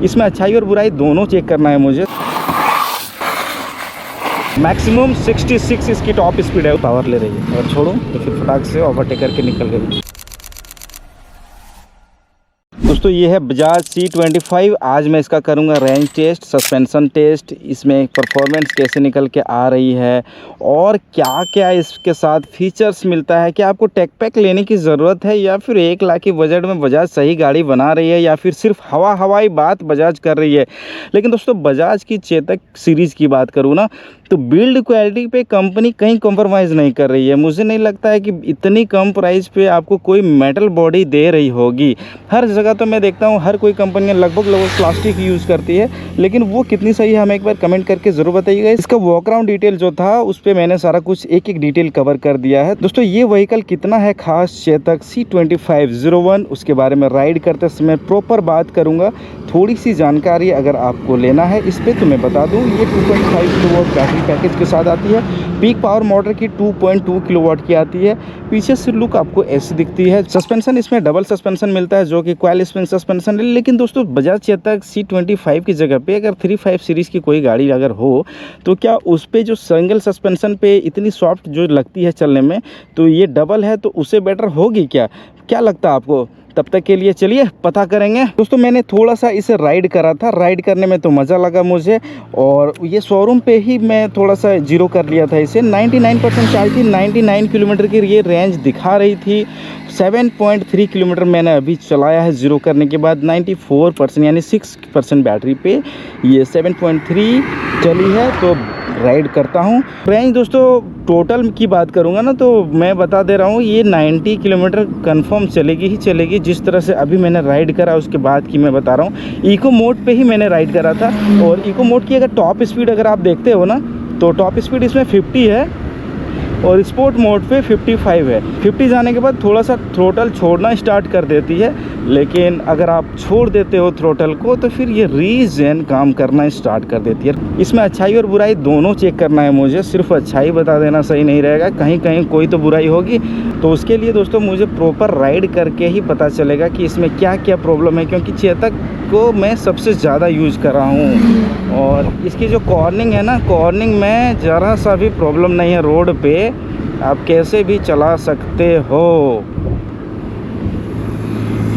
इसमें अच्छाई और बुराई दोनों चेक करना है मुझे। मैक्सिमम 66 इसकी टॉप स्पीड है, पावर ले रही है। और छोड़ो तो फिर फटाक से ओवरटेक करके निकल गई। दोस्तों ये है बजाज C25। आज मैं इसका करूंगा रेंज टेस्ट, सस्पेंशन टेस्ट, इसमें परफॉर्मेंस कैसे निकल के आ रही है और क्या क्या इसके साथ फीचर्स मिलता है। क्या आपको टेक पैक लेने की ज़रूरत है या फिर 1 लाख की बजट में बजाज सही गाड़ी बना रही है या फिर सिर्फ हवाई बात बजाज कर रही है। लेकिन दोस्तों बजाज की चेतक सीरीज़ की बात करूँ ना तो बिल्ड क्वालिटी पे कंपनी कहीं कॉम्प्रोमाइज़ नहीं कर रही है। मुझे नहीं लगता है कि इतनी कम प्राइस पे आपको कोई मेटल बॉडी दे रही होगी। हर जगह तो मैं देखता हूँ हर कोई कंपनी लगभग प्लास्टिक यूज़ करती है, लेकिन वो कितनी सही है हमें एक बार कमेंट करके ज़रूर बताइएगा। इसका वॉकअराउंड डिटेल जो था उस पर मैंने सारा कुछ एक एक डिटेल कवर कर दिया है। दोस्तों ये व्हीकल कितना है खास चेतक C2501, उसके बारे में राइड करते समय प्रॉपर बात करूँगा। थोड़ी सी जानकारी अगर आपको लेना है इस पर तो मैं बता दूँ, ये 2.5 किलोवाट बैटरी पैकेज के साथ आती है। पीक पावर मोटर की 2.2 किलोवाट की आती है। पीछे से लुक आपको ऐसी दिखती है। सस्पेंशन इसमें डबल सस्पेंशन मिलता है जो कि कॉइल स्प्रिंग सस्पेंशन है। लेकिन दोस्तों बजाज चेतक C25 की जगह पे अगर 35 सीरीज़ की कोई गाड़ी अगर हो तो क्या उस पर जो सिंगल सस्पेंशन पे इतनी सॉफ्ट जो लगती है चलने में, तो ये डबल है तो उससे बेटर होगी क्या लगता है आपको? तब तक के लिए चलिए पता करेंगे। दोस्तों मैंने थोड़ा सा इसे राइड करा था, राइड करने में तो मज़ा लगा मुझे और ये शोरूम पे ही मैं थोड़ा सा जीरो कर लिया था इसे। 99% चार्ज थी, 99 किलोमीटर की ये रेंज दिखा रही थी। 7.3 किलोमीटर मैंने अभी चलाया है जीरो करने के बाद। 94% यानी 6% बैटरी पे ये 7.3 चली है तो राइड करता हूँ। रेंज दोस्तों टोटल की बात करूँगा ना तो मैं बता दे रहा हूँ ये 90 किलोमीटर कंफर्म चलेगी ही चलेगी। जिस तरह से अभी मैंने राइड करा उसके बाद की मैं बता रहा हूँ। इको मोड पे ही मैंने राइड करा था और इको मोड की अगर टॉप स्पीड अगर आप देखते हो ना तो टॉप स्पीड इसमें 50 है और स्पोर्ट मोड पे 55 है। 50 जाने के बाद थोड़ा सा थ्रोटल छोड़ना स्टार्ट कर देती है, लेकिन अगर आप छोड़ देते हो थ्रोटल को तो फिर ये रीजन काम करना स्टार्ट कर देती है। इसमें अच्छाई और बुराई दोनों चेक करना है मुझे, सिर्फ अच्छाई बता देना सही नहीं रहेगा, कहीं कहीं कोई तो बुराई होगी। तो उसके लिए दोस्तों मुझे प्रॉपर राइड करके ही पता चलेगा कि इसमें क्या क्या प्रॉब्लम है, क्योंकि चेतक को मैं सबसे ज़्यादा यूज़ कर रहा हूँ और इसकी जो कॉर्निंग है ना, कॉर्निंग में ज़रा सा भी प्रॉब्लम नहीं है। रोड पे आप कैसे भी चला सकते हो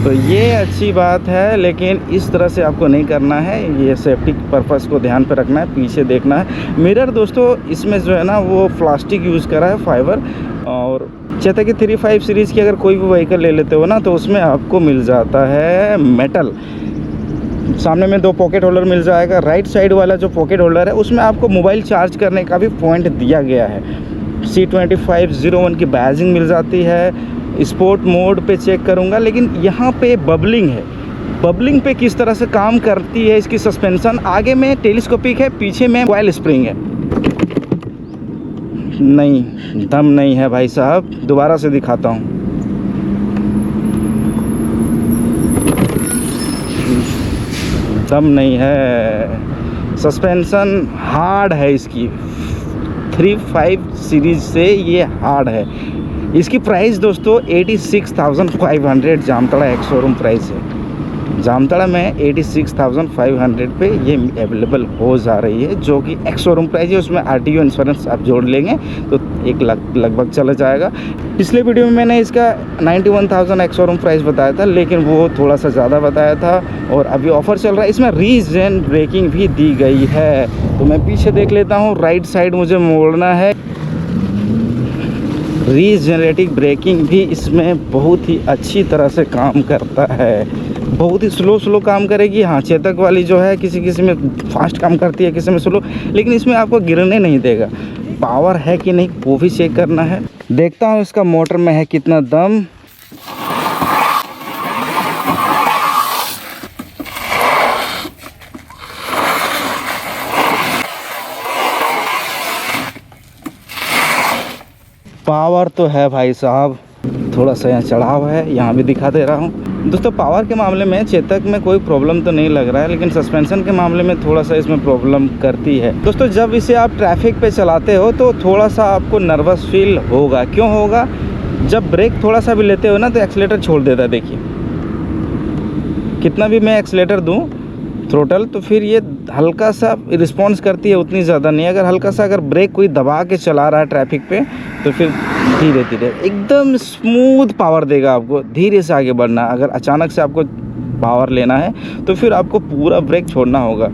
तो ये अच्छी बात है, लेकिन इस तरह से आपको नहीं करना है। ये सेफ्टी पर्पस को ध्यान पे रखना है, पीछे देखना है। मिरर दोस्तों इसमें जो है ना वो प्लास्टिक यूज़ करा है, फाइबर। और चेतक की 35 सीरीज़ की अगर कोई भी व्हीकल ले लेते हो ना तो उसमें आपको मिल जाता है मेटल। सामने में 2 पॉकेट होल्डर मिल जाएगा। राइट साइड वाला जो पॉकेट होल्डर है उसमें आपको मोबाइल चार्ज करने का भी पॉइंट दिया गया है। C2501 की बैजिंग मिल जाती है। स्पोर्ट मोड पे चेक करूंगा, लेकिन यहाँ पे बबलिंग है। बबलिंग पे किस तरह से काम करती है इसकी सस्पेंशन, आगे में टेलीस्कोपिक है, पीछे में कॉइल स्प्रिंग है। नहीं, दम नहीं है भाई साहब, दोबारा से दिखाता हूँ। दम नहीं है, सस्पेंशन हार्ड है इसकी। 35 सीरीज से ये हार्ड है। इसकी प्राइस दोस्तों 86,500 जामताड़ा एक्स शोरूम प्राइस है। जामताड़ा में 86,500 पे ये अवेलेबल हो जा रही है, जो कि एक्स शोरूम प्राइस है। उसमें RTO इंश्योरेंस आप जोड़ लेंगे तो 1 लाख लगभग चला जाएगा। पिछले वीडियो में मैंने इसका 91,000 एक्स शोरूम प्राइस बताया था, लेकिन वो थोड़ा सा ज़्यादा बताया था और अभी ऑफ़र चल रहा है। इसमें रीजन ब्रेकिंग भी दी गई है, तो मैं पीछे देख लेता हूँ। राइट साइड मुझे मोड़ना है। रीजनरेटिव ब्रेकिंग भी इसमें बहुत ही अच्छी तरह से काम करता है। बहुत ही स्लो काम करेगी। हाँ, चेतक वाली जो है किसी में फास्ट काम करती है, किसी में स्लो, लेकिन इसमें आपको गिरने नहीं देगा। पावर है कि नहीं वो भी चेक करना है। देखता हूँ इसका मोटर में है कितना दम। पावर तो है भाई साहब, थोड़ा सा यहाँ चढ़ाव है, यहाँ भी दिखा दे रहा हूँ। दोस्तों पावर के मामले में चेतक में कोई प्रॉब्लम तो नहीं लग रहा है, लेकिन सस्पेंशन के मामले में थोड़ा सा इसमें प्रॉब्लम करती है। दोस्तों जब इसे आप ट्रैफिक पे चलाते हो तो थोड़ा सा आपको नर्वस फील होगा। क्यों होगा? जब ब्रेक थोड़ा सा भी लेते हो ना तो एक्सीलेटर छोड़ देता है। देखिए कितना भी मैं एक्सीलेटर दूँ थ्रोटल, तो फिर ये हल्का सा रिस्पॉन्स करती है, उतनी ज़्यादा नहीं। अगर हल्का सा अगर ब्रेक कोई दबा के चला रहा है ट्रैफिक पे तो फिर धीरे धीरे एकदम स्मूथ पावर देगा आपको, धीरे से आगे बढ़ना। अगर अचानक से आपको पावर लेना है तो फिर आपको पूरा ब्रेक छोड़ना होगा।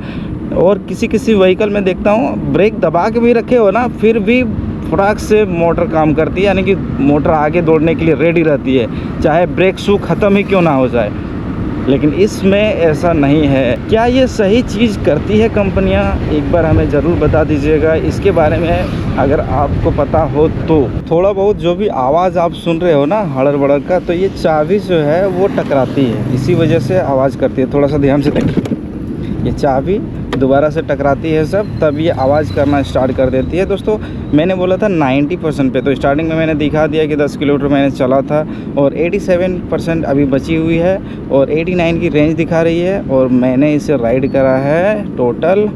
और किसी किसी व्हीकल में देखता हूँ ब्रेक दबा के भी रखे हो ना, फिर भी फटाक से मोटर काम करती है, यानी कि मोटर आगे दौड़ने के लिए रेडी रहती है, चाहे ब्रेक शू ख़त्म ही क्यों ना हो जाए। लेकिन इसमें ऐसा नहीं है। क्या ये सही चीज़ करती है कंपनियां? एक बार हमें ज़रूर बता दीजिएगा इसके बारे में, अगर आपको पता हो तो। थोड़ा बहुत जो भी आवाज़ आप सुन रहे हो ना हड़र बड़र का, तो ये चाबी जो है वो टकराती है, इसी वजह से आवाज़ करती है। थोड़ा सा ध्यान से देखिए, ये चाबी दोबारा से टकराती है सब, तब ये आवाज़ करना स्टार्ट कर देती है। दोस्तों मैंने बोला था 90% पे, तो स्टार्टिंग में मैंने दिखा दिया कि 10 किलोमीटर मैंने चला था और 87% अभी बची हुई है और 89 की रेंज दिखा रही है। और मैंने इसे राइड करा है टोटल,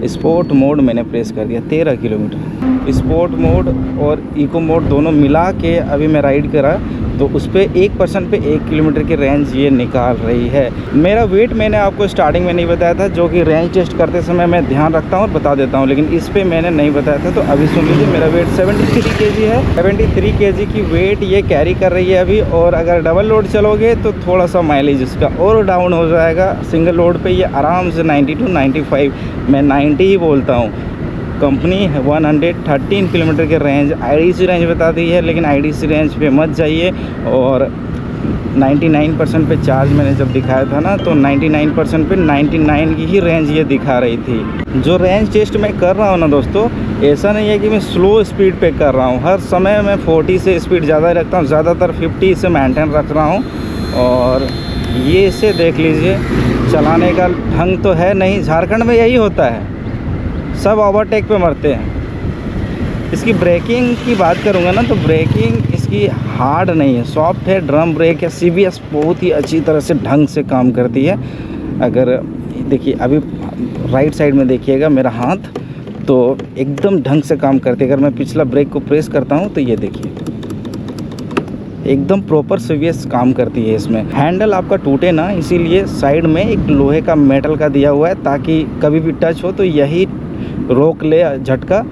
स्पोर्ट मोड मैंने प्रेस कर दिया 13 किलोमीटर। स्पोर्ट मोड और इको मोड दोनों मिला के अभी मैं राइड करा, तो उस पर 1% पे 1 किलोमीटर की रेंज ये निकाल रही है। मेरा वेट मैंने आपको स्टार्टिंग में नहीं बताया था, जो कि रेंज टेस्ट करते समय मैं ध्यान रखता हूँ और बता देता हूँ, लेकिन इस पे मैंने नहीं बताया था। तो अभी सुन लीजिए, मेरा वेट 73 kg है। 73 kg की वेट ये कैरी कर रही है अभी। और अगर डबल लोड चलोगे तो थोड़ा सा माइलेज इसका और डाउन हो जाएगा। सिंगल लोड पे ये आराम से 90 to 95, मैं 90 ही बोलता हूँ। कंपनी 113 किलोमीटर की रेंज आईडीसी रेंज बता दी है, लेकिन आईडीसी रेंज पे मत जाइए। और 99% पे चार्ज मैंने जब दिखाया था ना, तो 99% पे 99 की ही रेंज ये दिखा रही थी। जो रेंज टेस्ट मैं कर रहा हूँ ना दोस्तों, ऐसा नहीं है कि मैं स्लो स्पीड पे कर रहा हूँ। हर समय मैं 40 से स्पीड ज़्यादा रखता हूँ, ज़्यादातर 50 से मेंटेन रख रहा हूँ। और ये इसे देख लीजिए, चलाने का ढंग तो है नहीं। झारखंड में यही होता है, सब ओवरटेक पे मरते हैं। इसकी ब्रेकिंग की बात करूँगा ना, तो ब्रेकिंग इसकी हार्ड नहीं है, सॉफ्ट है। ड्रम ब्रेक या सीबीएस बहुत ही अच्छी तरह से ढंग से काम करती है। अगर देखिए अभी राइट साइड में देखिएगा मेरा हाथ, तो एकदम ढंग से काम करती है। अगर मैं पिछला ब्रेक को प्रेस करता हूँ तो ये देखिए एकदम प्रॉपर सीबीएस काम करती है। इसमें हैंडल आपका टूटे ना, इसीलिए साइड में एक लोहे का मेटल का दिया हुआ है, ताकि कभी भी टच हो तो यही रोक ले झटका,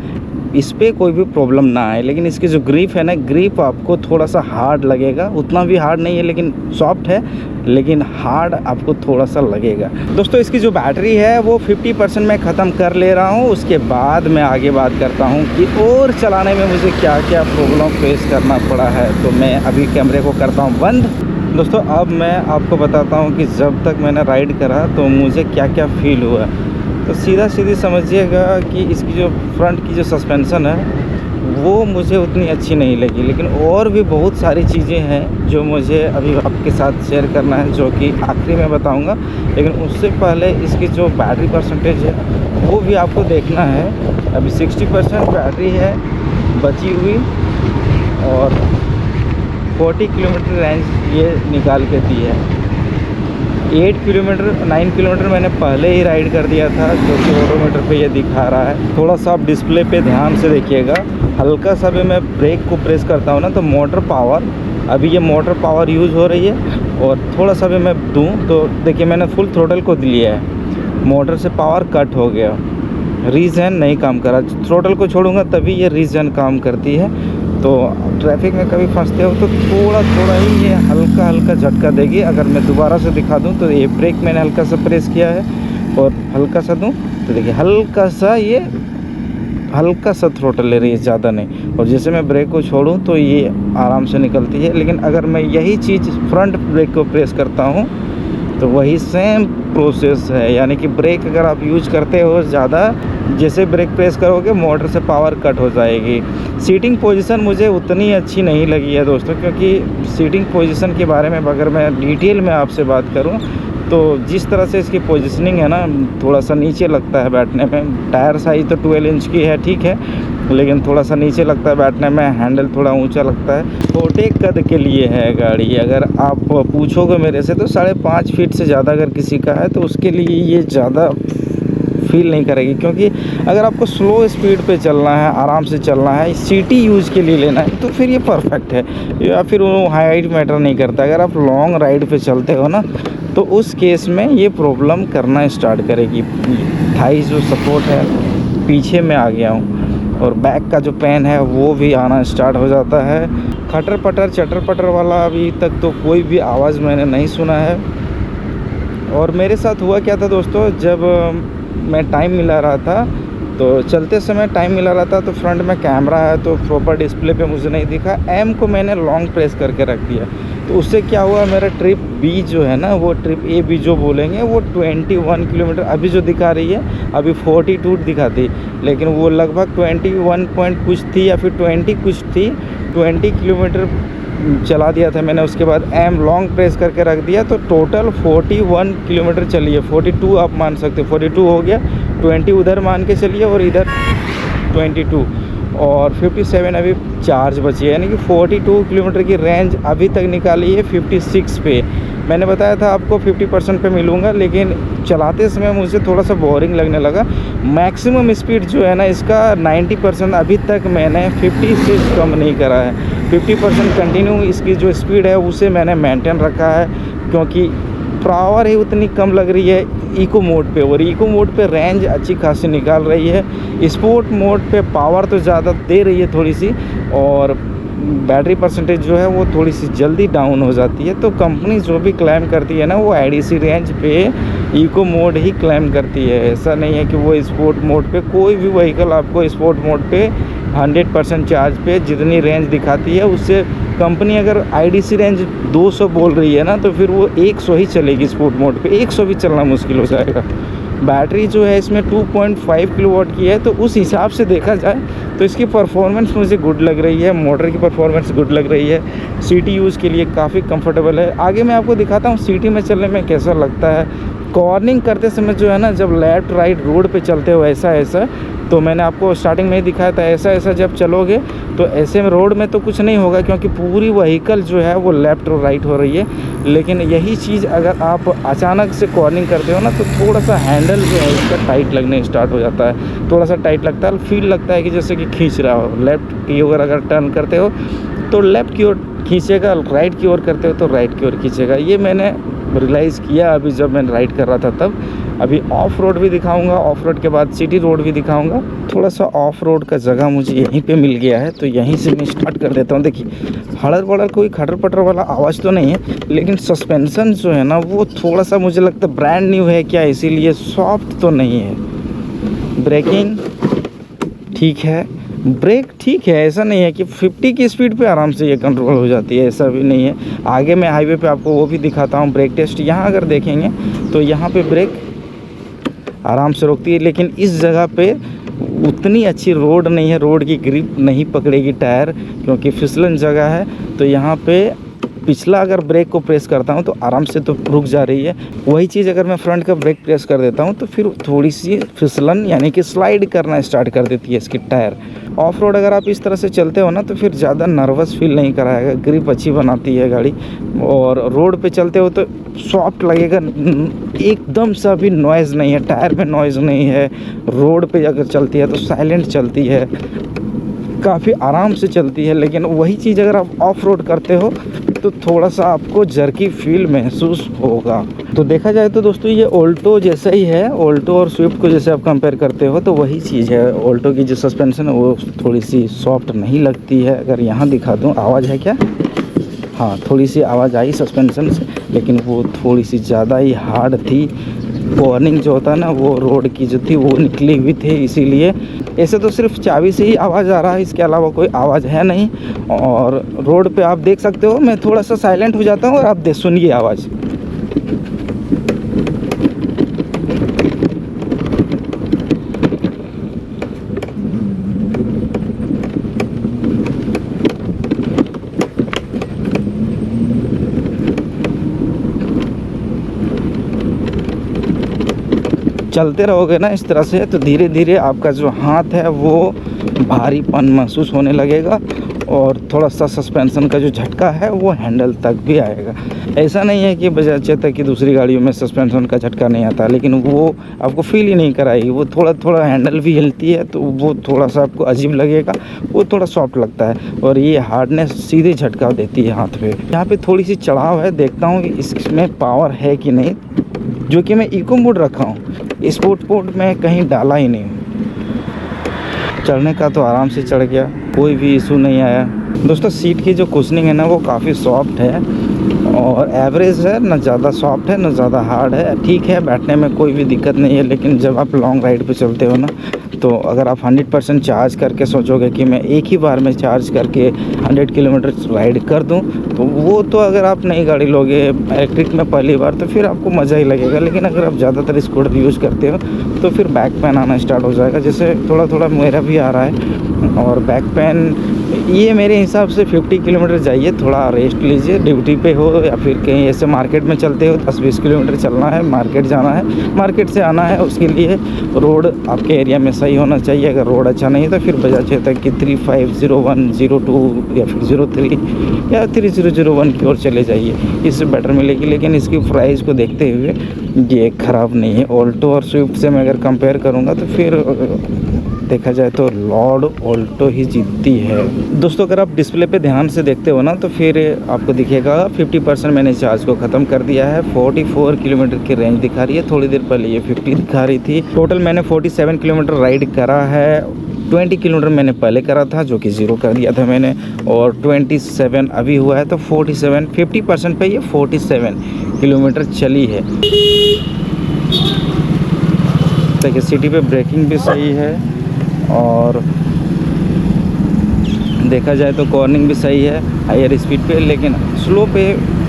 इस पर कोई भी प्रॉब्लम ना आए। लेकिन इसकी जो ग्रिप है ना, ग्रिप आपको थोड़ा सा हार्ड लगेगा, उतना भी हार्ड नहीं है लेकिन सॉफ्ट है, लेकिन हार्ड आपको थोड़ा सा लगेगा। दोस्तों इसकी जो बैटरी है वो 50% मैं ख़त्म कर ले रहा हूँ, उसके बाद मैं आगे बात करता हूँ कि और चलाने में मुझे क्या क्या प्रॉब्लम फेस करना पड़ा है। तो मैं अभी कैमरे को करता हूँ बंद। दोस्तों अब मैं आपको बताता हूँ कि जब तक मैंने राइड करा तो मुझे क्या क्या फील हुआ। तो सीधा सीधी समझिएगा कि इसकी जो फ्रंट की जो सस्पेंसन है वो मुझे उतनी अच्छी नहीं लगी, लेकिन और भी बहुत सारी चीज़ें हैं जो मुझे अभी आपके साथ शेयर करना है, जो कि आखिरी में बताऊंगा। लेकिन उससे पहले इसकी जो बैटरी परसेंटेज है वो भी आपको देखना है। अभी 60% बैटरी है बची हुई और 40 किलोमीटर रेंज ये निकाल के दी है। 8 किलोमीटर 9 किलोमीटर मैंने पहले ही राइड कर दिया था, जो कि ऑडोमीटर पे ये दिखा रहा है। थोड़ा सा आप डिस्प्ले पे ध्यान से देखिएगा, हल्का सा भी मैं ब्रेक को प्रेस करता हूँ ना, तो मोटर पावर, अभी ये मोटर पावर यूज़ हो रही है। और थोड़ा सा भी मैं दूँ तो देखिए मैंने फुल थ्रोटल को लिया है, मोटर से पावर कट हो गया, रीजन नहीं काम करा। थ्रोटल को छोड़ूंगा तभी ये रीजन काम करती है। तो ट्रैफिक में कभी फंसते हो तो थोड़ा थोड़ा ही ये हल्का हल्का झटका देगी। अगर मैं दोबारा से दिखा दूं तो ये ब्रेक मैंने हल्का सा प्रेस किया है और हल्का सा दूं तो देखिए हल्का सा ये हल्का सा थ्रोटल ले रही है, ज़्यादा नहीं। और जैसे मैं ब्रेक को छोड़ूं तो ये आराम से निकलती है। लेकिन अगर मैं यही चीज़ फ्रंट ब्रेक को प्रेस करता हूँ तो वही सेम प्रोसेस है, यानी कि ब्रेक अगर आप यूज करते हो ज़्यादा, जैसे ब्रेक प्रेस करोगे मोटर से पावर कट हो जाएगी। सीटिंग पोजीशन मुझे उतनी अच्छी नहीं लगी है दोस्तों, क्योंकि सीटिंग पोजीशन के बारे में अगर मैं डिटेल में आपसे बात करूं तो जिस तरह से इसकी पोजीशनिंग है ना, थोड़ा सा नीचे लगता है बैठने में। टायर साइज तो 12 इंच की है, ठीक है, लेकिन थोड़ा सा नीचे लगता है बैठने में। हैंडल थोड़ा ऊंचा लगता है, छोटे कद के लिए है गाड़ी। अगर आप पूछोगे मेरे से तो 5.5 फीट से ज़्यादा अगर किसी का है तो उसके लिए ये ज़्यादा फील नहीं करेगी। क्योंकि अगर आपको स्लो स्पीड पे चलना है, आराम से चलना है, सिटी यूज़ के लिए लेना है, तो फिर ये परफेक्ट है। या फिर वो हाइट मैटर नहीं करता। अगर आप लॉन्ग राइड पे चलते हो ना तो उस केस में ये प्रॉब्लम करना स्टार्ट करेगी। थाई जो सपोर्ट है पीछे में आ गया हूँ, और बैक का जो पेन है वो भी आना स्टार्ट हो जाता है। खटर पटर चटर पटर वाला अभी तक तो कोई भी आवाज़ मैंने नहीं सुना है। और मेरे साथ हुआ क्या था दोस्तों, जब मैं टाइम मिला रहा था, तो चलते समय टाइम मिला रहा था, तो फ्रंट में कैमरा है तो प्रॉपर डिस्प्ले पे मुझे नहीं दिखा। एम को मैंने लॉन्ग प्रेस करके रख दिया, तो उससे क्या हुआ, मेरा ट्रिप बी जो है ना, वो ट्रिप ए बी जो बोलेंगे, वो 21 किलोमीटर अभी जो दिखा रही है, अभी 42 दिखाती, लेकिन वो लगभग 21 पॉइंट कुछ थी या फिर 20 कुछ थी। 20 किलोमीटर चला दिया था मैंने, उसके बाद एम लॉन्ग प्रेस करके रख दिया, तो टोटल 41 किलोमीटर चली है। 42 आप मान सकते हो, 42 हो गया, 20 उधर मान के चलिए और इधर 22, और 57 अभी चार्ज बची है, यानी कि 42 किलोमीटर की रेंज अभी तक निकाली है 56 पे। मैंने बताया था आपको 50% पे मिलूँगा, लेकिन चलाते समय मुझे थोड़ा सा बोरिंग लगने लगा। मैक्सिमम स्पीड जो है ना इसका 90% अभी तक मैंने 50 से कम नहीं करा है। 50% कंटिन्यू इसकी जो स्पीड है उसे मैंने मेंटेन रखा है, क्योंकि पावर ही उतनी कम लग रही है इको मोड पे, और इको मोड पे रेंज अच्छी खासी निकाल रही है। स्पोर्ट मोड पे पावर तो ज़्यादा दे रही है थोड़ी सी, और बैटरी परसेंटेज जो है वो थोड़ी सी जल्दी डाउन हो जाती है। तो कंपनी जो भी क्लेम करती है ना, वो आईडीसी रेंज पे इको मोड ही क्लेम करती है। ऐसा नहीं है कि वो स्पोर्ट मोड पे, कोई भी व्हीकल आपको स्पोर्ट मोड पे 100% चार्ज पे जितनी रेंज दिखाती है, उससे कंपनी अगर आईडीसी रेंज 200 बोल रही है ना, तो फिर वो 100 ही चलेगी स्पोर्ट मोड पे, 100 भी चलना मुश्किल हो जाएगा। बैटरी जो है इसमें 2.5 किलोवाट की है, तो उस हिसाब से देखा जाए तो इसकी परफॉर्मेंस मुझे गुड लग रही है, मोटर की परफॉर्मेंस गुड लग रही है, सिटी यूज़ के लिए काफ़ी कंफर्टेबल है। आगे मैं आपको दिखाता हूँ सिटी में चलने में कैसा लगता है। कॉर्निंग करते समय जो है ना, जब लेफ़्ट राइट रोड पे चलते हो ऐसा, तो मैंने आपको स्टार्टिंग में ही दिखाया था, ऐसा जब चलोगे तो ऐसे में रोड में तो कुछ नहीं होगा, क्योंकि पूरी व्हीकल जो है वो लेफ़्ट और राइट हो रही है। लेकिन यही चीज़ अगर आप अचानक से कॉर्निंग करते हो ना, तो थोड़ा सा हैंडल जो है इसका टाइट लगने स्टार्ट हो जाता है, थोड़ा सा टाइट लगता है, फील लगता है कि जैसे कि खींच रहा हो। लेफ़्ट की ओर अगर टर्न करते हो तो लेफ़्ट की ओर खींचेगा, राइट की ओर करते हो तो राइट की ओर खींचेगा। ये मैंने रियलाइज़ किया अभी जब मैं राइड कर रहा था तब। अभी ऑफ रोड भी दिखाऊंगा, ऑफ रोड के बाद सिटी रोड भी दिखाऊंगा। थोड़ा सा ऑफ रोड का जगह मुझे यहीं पे मिल गया है, तो यहीं से मैं स्टार्ट कर देता हूँ। देखिए, हड़र बड़र कोई खटर पटर वाला आवाज़ तो नहीं है, लेकिन सस्पेंसन जो है ना वो थोड़ा सा मुझे लगता है ब्रांड न्यू है क्या, इसीलिए सॉफ्ट तो नहीं है। ब्रेकिंग ठीक है, ब्रेक ठीक है, ऐसा नहीं है कि 50 की स्पीड पे आराम से ये कंट्रोल हो जाती है, ऐसा भी नहीं है। आगे मैं हाईवे पे आपको वो भी दिखाता हूँ ब्रेक टेस्ट। यहाँ अगर देखेंगे तो यहाँ पे ब्रेक आराम से रोकती है, लेकिन इस जगह पे उतनी अच्छी रोड नहीं है, रोड की ग्रिप नहीं पकड़ेगी टायर, क्योंकि फिसलन जगह है। तो यहाँ पे पिछला अगर ब्रेक को प्रेस करता हूँ तो आराम से तो रुक जा रही है। वही चीज़ अगर मैं फ्रंट का ब्रेक प्रेस कर देता हूँ तो फिर थोड़ी सी फिसलन यानी कि स्लाइड करना स्टार्ट कर देती है इसकी टायर। ऑफ रोड अगर आप इस तरह से चलते हो ना तो फिर ज़्यादा नर्वस फील नहीं कराएगा, ग्रिप अच्छी बनाती है गाड़ी। और रोड पे चलते हो तो सॉफ्ट लगेगा, एकदम सा भी नॉइज़ नहीं है, टायर में नॉइज़ नहीं है। रोड पे अगर चलती है तो साइलेंट चलती है, काफ़ी आराम से चलती है। लेकिन वही चीज़ अगर आप ऑफ रोड करते हो तो थोड़ा सा आपको जर्की फील महसूस होगा। तो देखा जाए तो दोस्तों ये ऑल्टो जैसा ही है, ऑल्टो और स्विफ्ट को जैसे आप कंपेयर करते हो तो वही चीज़ है। ऑल्टो की जो सस्पेंशन है वो थोड़ी सी सॉफ्ट नहीं लगती है। अगर यहाँ दिखा दूँ, आवाज़ है क्या? हाँ, थोड़ी सी आवाज़ आई सस्पेंशन से, लेकिन वो थोड़ी सी ज़्यादा ही हार्ड थी। कॉर्निंग जो होता है ना वो रोड की जो थी वो निकली हुई थी, इसीलिए। ऐसे तो सिर्फ चाबी से ही आवाज़ आ रहा है, इसके अलावा कोई आवाज़ है नहीं। और रोड पे आप देख सकते हो, मैं थोड़ा सा साइलेंट हो जाता हूँ और आप सुनिए आवाज़। चलते रहोगे ना इस तरह से तो धीरे धीरे आपका जो हाथ है वो भारीपन महसूस होने लगेगा और थोड़ा सा सस्पेंशन का जो झटका है वो हैंडल तक भी आएगा। ऐसा नहीं है कि बजाज चेतक की दूसरी गाड़ियों में सस्पेंशन का झटका नहीं आता, लेकिन वो आपको फील ही नहीं कराएगी। वो थोड़ा थोड़ा हैंडल भी हिलती है तो वो थोड़ा सा आपको अजीब लगेगा, वो थोड़ा सॉफ्ट लगता है। और ये हार्डनेस सीधे झटका देती है हाथ पे। यहाँ पे थोड़ी सी चढ़ाव है, देखता हूँ इसमें पावर है कि नहीं, जो कि मैं इको मोड रखा हूँ, स्पोर्ट मोड में कहीं डाला ही नहीं। चढ़ने का तो आराम से चढ़ गया, कोई भी इशू नहीं आया। दोस्तों सीट की जो कुशनिंग है ना वो काफ़ी सॉफ्ट है और एवरेज है, ना ज़्यादा सॉफ्ट है ना ज़्यादा हार्ड है, ठीक है, बैठने में कोई भी दिक्कत नहीं है। लेकिन जब आप लॉन्ग राइड पे चलते हो ना, तो अगर आप 100% चार्ज करके सोचोगे कि मैं एक ही बार में चार्ज करके 100 किलोमीटर राइड कर दूं, तो वो तो अगर आप नई गाड़ी लोगे इलेक्ट्रिक में पहली बार तो फिर आपको मज़ा ही लगेगा। लेकिन अगर आप ज़्यादातर स्कूटर यूज़ करते हो तो फिर बैक पेन आना स्टार्ट हो जाएगा, जैसे थोड़ा थोड़ा मेरा भी आ रहा है। और बैक पेन ये मेरे हिसाब से 50 किलोमीटर जाइए, थोड़ा रेस्ट लीजिए, ड्यूटी पे हो या फिर कहीं ऐसे मार्केट में चलते हो, 10-20 किलोमीटर चलना है, मार्केट जाना है, मार्केट से आना है, उसके लिए रोड आपके एरिया में सही होना चाहिए। अगर रोड अच्छा नहीं है तो फिर बजाज चेतक की 3501, 02 या फिर 03 या 3001 की ओर चले जाइए, इससे बेटर मिलेगी। लेकिन इसकी प्राइस को देखते हुए ये ख़राब नहीं है। ऑल्टो और स्विफ्ट से मैं अगर कंपेयर करूँगा तो फिर देखा जाए तो लॉर्ड ऑल्टो ही जीतती है। दोस्तों अगर आप डिस्प्ले पे ध्यान से देखते हो ना तो फिर आपको दिखेगा 50% मैंने चार्ज को ख़त्म कर दिया है। 44 किलोमीटर की रेंज दिखा रही है, थोड़ी देर पहले ये 50 दिखा रही थी। टोटल मैंने 47 किलोमीटर राइड करा है। 20 किलोमीटर मैंने पहले करा था जो कि 0 कर दिया था मैंने, और 27 अभी हुआ है, तो 47 50% पे ये 47 किलोमीटर चली है। देखिए सिटी पे ब्रेकिंग भी सही है और देखा जाए तो कॉर्निंग भी सही है हायर स्पीड पे। लेकिन स्लो पे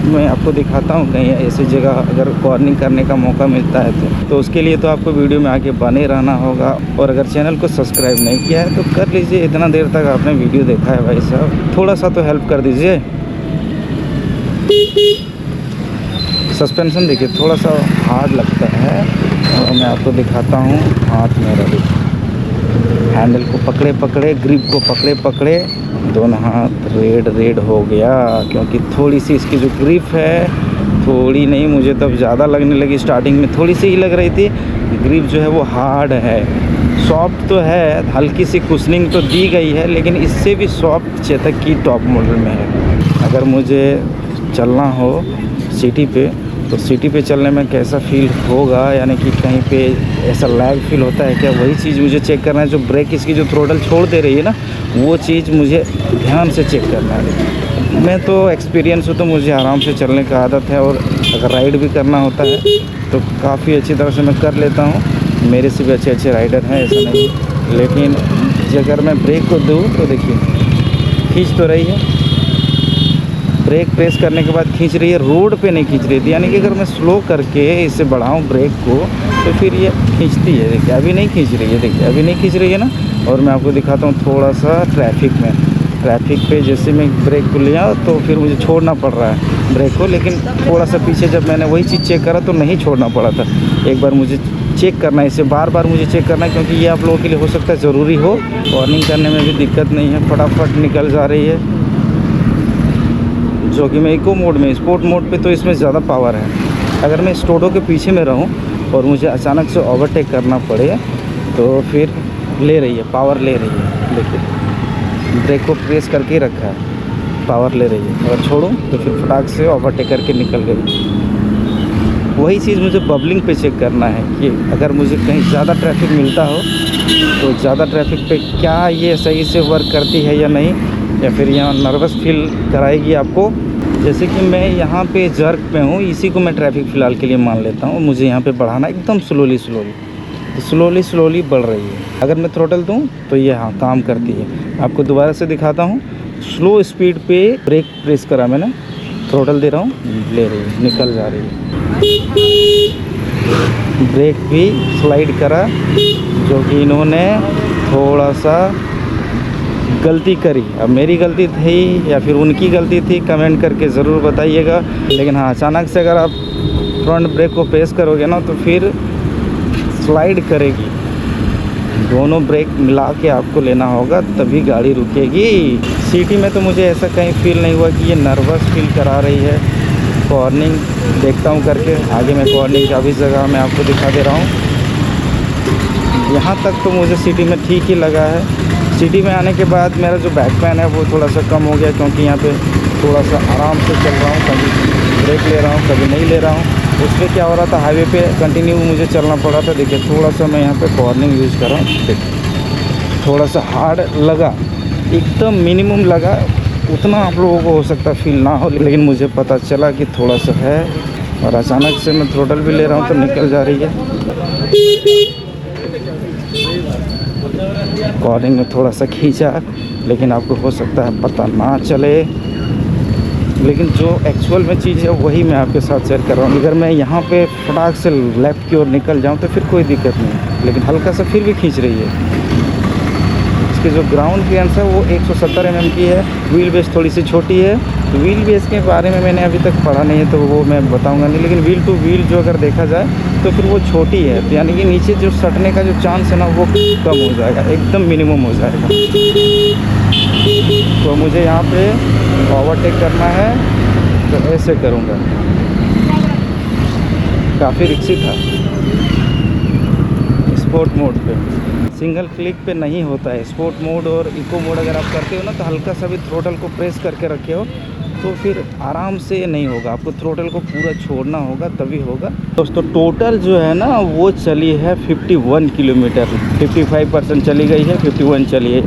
मैं आपको दिखाता हूँ कहीं ऐसी जगह अगर कॉर्निंग करने का मौका मिलता है तो उसके लिए तो आपको वीडियो में आगे बने रहना होगा। और अगर चैनल को सब्सक्राइब नहीं किया है तो कर लीजिए, इतना देर तक आपने वीडियो देखा है भाई साहब, थोड़ा सा तो हेल्प कर दीजिए। सस्पेंशन देखिए थोड़ा सा हार्ड लगता है और मैं आपको दिखाता हूँ हाथ मेरा भी, हैंडल को पकड़े पकड़े, ग्रिप को पकड़े पकड़े दोनों हाथ रेड हो गया, क्योंकि थोड़ी सी इसकी जो ग्रिप है, थोड़ी नहीं मुझे तब ज़्यादा लगने लगी, स्टार्टिंग में थोड़ी सी ही लग रही थी। ग्रिप जो है वो हार्ड है, सॉफ्ट तो है, हल्की सी कुशनिंग तो दी गई है, लेकिन इससे भी सॉफ्ट चेतक की टॉप मॉडल में है। अगर मुझे चलना हो सिटी पे तो सिटी पे चलने में कैसा फील होगा, यानी कि कहीं पे ऐसा लैग फील होता है क्या, वही चीज़ मुझे चेक करना है। जो ब्रेक इसकी जो थ्रोटल छोड़ दे रही है ना, वो चीज़ मुझे ध्यान से चेक करना है। मैं तो एक्सपीरियंस हो तो मुझे आराम से चलने का आदत है, और अगर राइड भी करना होता है तो काफ़ी अच्छी तरह से मैं कर लेता हूँ। मेरे से भी अच्छे राइडर हैं, ऐसा नहीं। लेकिन अगर मैं ब्रेक को दूँ तो देखिए खींच तो रही है, ब्रेक प्रेस करने के बाद खींच रही है, रोड पे नहीं खींच रही थी। यानी कि अगर मैं स्लो करके इसे बढ़ाऊं ब्रेक को तो फिर ये खींचती है। देखिए अभी नहीं खींच रही है, देखिए अभी नहीं खींच रही है ना। और मैं आपको दिखाता हूँ थोड़ा सा ट्रैफिक पे जैसे मैं ब्रेक को लिया तो फिर मुझे छोड़ना पड़ रहा है ब्रेक को, लेकिन थोड़ा सा पीछे जब मैंने वही चीज़ चेक करा तो नहीं छोड़ना पड़ा था। एक बार मुझे चेक करना है, इसे बार मुझे चेक करना है, क्योंकि ये आप लोगों के लिए हो सकता है ज़रूरी हो। वार्निंग करने में भी दिक्कत नहीं है, फटाफट निकल जा रही है। जो कि मैं इको मोड में, स्पोर्ट मोड पे तो इसमें ज़्यादा पावर है। अगर मैं स्टोडो के पीछे में रहूं और मुझे अचानक से ओवरटेक करना पड़े तो फिर ले रही है, पावर ले रही है। देखिए ब्रेक को प्रेस करके रखा है, पावर ले रही है। अगर छोड़ूं तो फिर फटाक से ओवरटेक करके निकल गई। वही चीज़ मुझे बबलिंग पे चेक करना है कि अगर मुझे कहीं ज़्यादा ट्रैफिक मिलता हो तो ज़्यादा ट्रैफिक पे क्या ये सही से वर्क करती है या नहीं, या फिर यहाँ नर्वस फील कराएगी आपको। जैसे कि मैं यहाँ पे जर्क पे हूँ, इसी को मैं ट्रैफिक फ़िलहाल के लिए मान लेता हूँ। मुझे यहाँ पे बढ़ाना एकदम स्लोली बढ़ रही है। अगर मैं थ्रोटल दूँ तो ये हाँ काम करती है। आपको दोबारा से दिखाता हूँ, स्लो स्पीड पे ब्रेक प्रेस करा मैंने, थ्रोटल दे रहा हूँ, ले रही है, निकल जा रही है। ब्रेक भी स्लाइड करा, जो कि इन्होंने थोड़ा सा गलती करी। अब मेरी गलती थी या फिर उनकी गलती थी, कमेंट करके ज़रूर बताइएगा। लेकिन हाँ, अचानक से अगर आप फ्रंट ब्रेक को प्रेस करोगे ना तो फिर स्लाइड करेगी दोनों ब्रेक मिला के आपको लेना होगा तभी गाड़ी रुकेगी। सिटी में तो मुझे ऐसा कहीं फील नहीं हुआ कि ये नर्वस फील करा रही है। कॉर्निंग देखता हूँ करके, आगे मैं कॉर्निंग का भी जगह मैं आपको दिखा दे रहा हूँ। यहाँ तक तो मुझे सिटी में ठीक ही लगा है। सिटी में आने के बाद मेरा जो बैक पेन है वो थोड़ा सा कम हो गया, क्योंकि यहाँ पे थोड़ा सा आराम से चल रहा हूँ, कभी ब्रेक ले रहा हूँ कभी नहीं ले रहा हूँ। उस पर क्या हो रहा था, हाईवे पे कंटिन्यू मुझे चलना पड़ा था। देखिए थोड़ा सा मैं यहाँ पे कॉर्निंग यूज़ कर रहा हूँ, थोड़ा सा हार्ड लगा, एकदम मिनिमम लगा। उतना आप लोगों को हो सकता फील ना हो, लेकिन मुझे पता चला कि थोड़ा सा है। और अचानक से मैं थ्रोटल भी ले रहा हूँ तो निकल जा रही है। कॉर्निंग में थोड़ा सा खींचा, लेकिन आपको हो सकता है पता ना चले। लेकिन जो एक्चुअल में चीज़ है वही मैं आपके साथ शेयर कर रहा हूँ। अगर मैं यहाँ पे फटाक से लेफ़्ट की ओर निकल जाऊँ तो फिर कोई दिक्कत नहीं, लेकिन हल्का सा फिर भी खींच रही है। इसकी जो ग्राउंड क्लियरेंस है वो 170 mm की है। व्हील बेस थोड़ी सी छोटी है। तो व्हील बेस के बारे में मैंने अभी तक पढ़ा नहीं है तो वो मैं बताऊंगा नहीं, लेकिन व्हील टू व्हील जो अगर देखा जाए तो फिर वो छोटी है, तो यानी कि नीचे जो सटने का जो चांस है ना वो कम हो जाएगा, एकदम मिनिमम हो जाएगा। तो मुझे यहाँ पे ओवरटेक करना है तो ऐसे करूँगा। काफ़ी रिक्सी था। स्पोर्ट मोड पे, सिंगल क्लिक पे नहीं होता है। स्पोर्ट मोड और इको मोड अगर आप करते हो ना तो हल्का सा भी थ्रोटल को प्रेस करके रखे हो तो फिर आराम से नहीं होगा। आपको थ्रोटल को पूरा छोड़ना होगा तभी होगा। दोस्तों टोटल जो है ना वो चली है 51 किलोमीटर। 55% चली गई है, 51 चली है।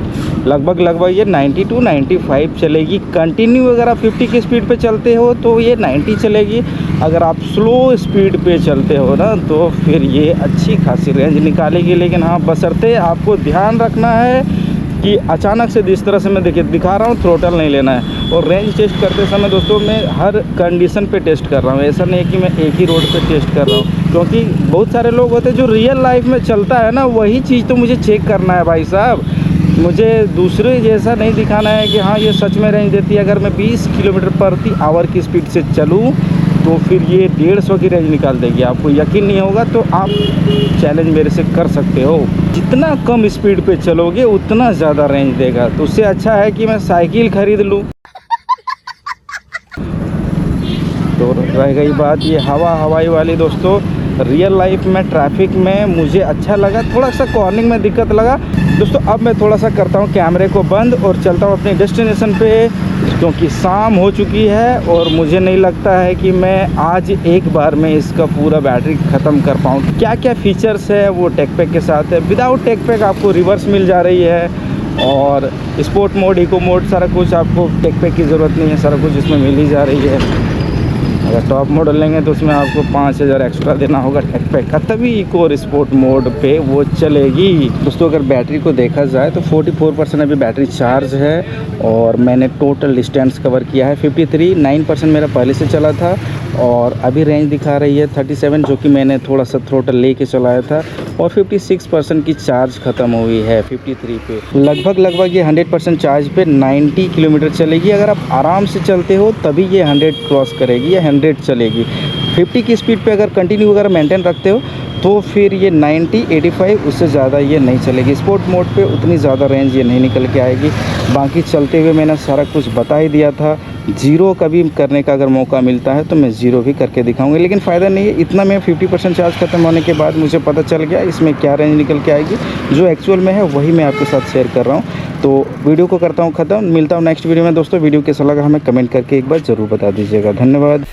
लगभग ये 90 to 95 चलेगी कंटिन्यू। अगर आप 50 की स्पीड पे चलते हो तो ये 90 चलेगी। अगर आप स्लो स्पीड पे चलते हो ना तो फिर ये अच्छी खासी रेंज निकालेगी। लेकिन हाँ, बशर्ते आपको ध्यान रखना है कि अचानक से जिस तरह से मैं दिखा रहा हूँ थ्रोटल नहीं लेना है। और रेंज टेस्ट करते समय दोस्तों मैं हर कंडीशन पे टेस्ट कर रहा हूँ। ऐसा नहीं है कि मैं एक ही रोड पे टेस्ट कर रहा हूँ, क्योंकि बहुत सारे लोग होते हैं जो रियल लाइफ में चलता है ना, वही चीज़ तो मुझे चेक करना है भाई साहब। मुझे दूसरे जैसा नहीं दिखाना है कि हाँ ये सच में रेंज देती है। अगर मैं 20 किलोमीटर प्रति आवर की स्पीड से चलूँ तो फिर ये 150 की रेंज निकाल देगी। आपको यकीन नहीं होगा तो आप चैलेंज मेरे से कर सकते हो। जितना कम स्पीड पे चलोगे उतना ज़्यादा रेंज देगा। तो उससे अच्छा है कि मैं साइकिल खरीद लूँ। तो रह गई बात ये हवाई वाली दोस्तों, रियल लाइफ में ट्रैफिक में मुझे अच्छा लगा। थोड़ा सा कॉर्निंग में दिक्कत लगा दोस्तों। अब मैं थोड़ा सा करता हूँ कैमरे को बंद और चलता हूँ अपने डेस्टिनेशन पे, क्योंकि शाम हो चुकी है और मुझे नहीं लगता है कि मैं आज एक बार में इसका पूरा बैटरी ख़त्म कर पाऊँ। क्या क्या फीचर्स है वो टेक पैक के साथ है। विदाउट टेक पैक आपको रिवर्स मिल जा रही है, और स्पोर्ट मोड, इको मोड, सारा कुछ आपको टेक पैक की ज़रूरत नहीं है, सारा कुछ इसमें मिल ही जा रही है। अगर टॉप मॉडल लेंगे तो उसमें आपको 5000 एक्स्ट्रा देना होगा टेक पैक का, तभी इको और स्पोर्ट मोड पे वो चलेगी। दोस्तों अगर बैटरी को देखा जाए तो 44% अभी बैटरी चार्ज है, और मैंने टोटल डिस्टेंस कवर किया है 53। 9% मेरा पहले से चला था, और अभी रेंज दिखा रही है 37, जो कि मैंने थोड़ा सा थ्रोटल लेके चलाया था। और 56% की चार्ज ख़त्म हुई है 53 पे। लगभग ये 100% चार्ज पे 90 किलोमीटर चलेगी। अगर आप आराम से चलते हो तभी ये 100 क्रॉस करेगी या 100 चलेगी। 50 की स्पीड पे अगर कंटिन्यू अगर मेंटेन रखते हो तो फिर ये 90, 85 उससे ज़्यादा ये नहीं चलेगी। स्पोर्ट मोड पे उतनी ज़्यादा रेंज ये नहीं निकल के आएगी। बाकी चलते हुए मैंने सारा कुछ बता ही दिया था। ज़ीरो कभी करने का अगर मौका मिलता है तो मैं ज़ीरो भी करके दिखाऊंगा, लेकिन फ़ायदा नहीं है इतना। मैं 50% चार्ज ख़त्म होने के बाद मुझे पता चल गया इसमें क्या रेंज निकल के आएगी। जो एक्चुअल में है वही मैं आपके साथ शेयर कर रहा हूँ। तो वीडियो को करता हूँ ख़त्म, मिलता हूँ नेक्स्ट वीडियो में। दोस्तों वीडियो कैसा लगा हमें कमेंट करके एक बार ज़रूर बता दीजिएगा। धन्यवाद।